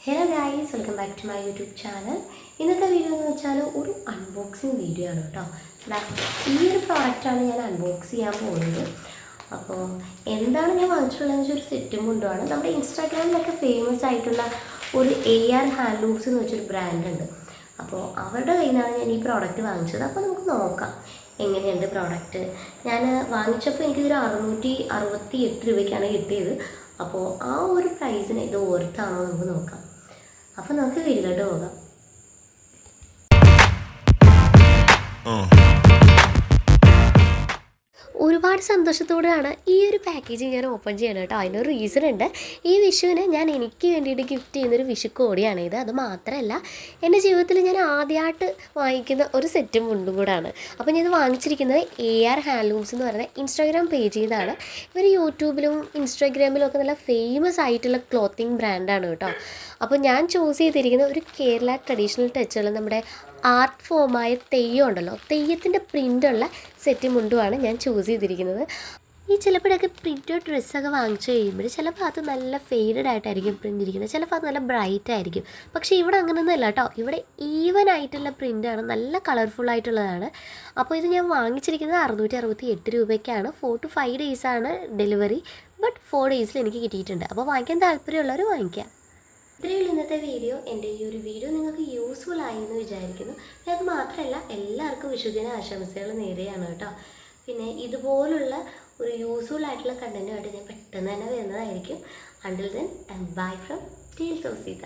Hello guys, welcome back to my YouTube channel. ഇന്നത്തെ video എന്ന് വെച്ചാൽ ഒരു അൺബോക്സിങ് വീഡിയോ ആണ് കേട്ടോ. ഈ ഒരു പ്രോഡക്റ്റാണ് ഞാൻ അൺബോക്സ് ചെയ്യാൻ പോകുന്നത്. അപ്പോൾ എന്താണ് ഞാൻ വാങ്ങിച്ചിട്ടുള്ളതെന്ന് വെച്ചാൽ ഒരു സെറ്റും കൊണ്ടുമാണ്. നമ്മുടെ ഇൻസ്റ്റാഗ്രാമിലൊക്കെ ഫേമസ് ആയിട്ടുള്ള ഒരു AR ഹാൻഡ്ലൂംസ് എന്ന് വെച്ചൊരു ബ്രാൻഡുണ്ട്. അപ്പോൾ അവരുടെ കയ്യിൽ നിന്നാണ് ഞാൻ ഈ പ്രോഡക്റ്റ് വാങ്ങിച്ചത്. അപ്പോൾ നമുക്ക് നോക്കാം എങ്ങനെയുണ്ട് പ്രോഡക്റ്റ്. ഞാൻ വാങ്ങിച്ചപ്പോൾ എനിക്കിതൊരു 668 രൂപയ്ക്കാണ് കിട്ടിയത്. അപ്പോൾ ആ ഒരു പ്രൈസിന് ഇത് ഓർത്താണോ നമുക്ക് നോക്കാം. അപ്പോൾ നമുക്ക് വീട്ടിലോട്ട് പോകാം. ഒരുപാട് സന്തോഷത്തോടെയാണ് ഈ ഒരു പാക്കേജ് ഞാൻ ഓപ്പൺ ചെയ്യണം കേട്ടോ. അതിനൊരു റീസൺ ഉണ്ട്. ഈ വിഷുവിന് ഞാൻ എനിക്ക് വേണ്ടിയിട്ട് ഗിഫ്റ്റ് ചെയ്യുന്നൊരു വിഷു കോടിയാണ് ഇത്. അത് മാത്രമല്ല, എൻ്റെ ജീവിതത്തിൽ ഞാൻ ആദ്യമായിട്ട് വാങ്ങിക്കുന്ന ഒരു സെറ്റും മുണ്ടും കൂടാണ്. അപ്പോൾ ഞാൻ ഇത് വാങ്ങിച്ചിരിക്കുന്നത് AR ഹാൻഡ്ലൂംസ് എന്ന് പറയുന്ന ഇൻസ്റ്റാഗ്രാം പേജിൽ നിന്നാണ്. ഇവർ യൂട്യൂബിലും ഇൻസ്റ്റാഗ്രാമിലും ഒക്കെ നല്ല ഫേമസ് ആയിട്ടുള്ള ക്ലോത്തിങ് ബ്രാൻഡാണ് കേട്ടോ. അപ്പോൾ ഞാൻ ചൂസ് ചെയ്തിരിക്കുന്ന ഒരു കേരള ട്രഡീഷണൽ ടച്ചുള്ള നമ്മുടെ ആർട്ട് ഫോമായ തെയ്യം ഉണ്ടല്ലോ, തെയ്യത്തിൻ്റെ പ്രിൻ്റുള്ള സെറ്റ് മുണ്ടുമാണ് ഞാൻ ചൂസ് ചെയ്തിരിക്കുന്നത്. ഈ ചിലപ്പോഴൊക്കെ പ്രിൻറ്റഡ് ഡ്രസ്സൊക്കെ വാങ്ങിച്ചു കഴിയുമ്പോൾ ചിലപ്പോൾ അത് നല്ല ഫെയ്ഡഡ് ആയിട്ടായിരിക്കും പ്രിൻ്റ് ഇരിക്കുന്നത്, ചിലപ്പോൾ അത് നല്ല ബ്രൈറ്റ് ആയിരിക്കും. പക്ഷേ ഇവിടെ അങ്ങനെയൊന്നും അല്ല കേട്ടോ. ഇവിടെ ഈവൻ ആയിട്ടുള്ള പ്രിൻ്റാണ്, നല്ല കളർഫുൾ ആയിട്ടുള്ളതാണ്. അപ്പോൾ ഇത് ഞാൻ വാങ്ങിച്ചിരിക്കുന്നത് 668 രൂപയ്ക്കാണ്. 4 to 5 ഡേയ്സാണ് ഡെലിവറി. ബട്ട് 4 ഡേയ്സിൽ എനിക്ക് കിട്ടിയിട്ടുണ്ട്. അപ്പോൾ വാങ്ങിക്കാൻ താല്പര്യമുള്ളവർ വാങ്ങിക്കാം. ഇത്രയുള്ള ഇന്നത്തെ വീഡിയോ. എൻ്റെ ഈ ഒരു വീഡിയോ നിങ്ങൾക്ക് യൂസ്ഫുൾ ആയി എന്ന് വിചാരിക്കുന്നു. അത് മാത്രമല്ല, എല്ലാവർക്കും വിഷുദിന ആശംസകൾ നേരെയാണ് കേട്ടോ. പിന്നെ ഇതുപോലുള്ള ഒരു യൂസ്ഫുൾ ആയിട്ടുള്ള കണ്ടൻറ്റുമായിട്ട് ഞാൻ പെട്ടെന്ന് തന്നെ വരുന്നതായിരിക്കും. Until then, bye from tales of Sita.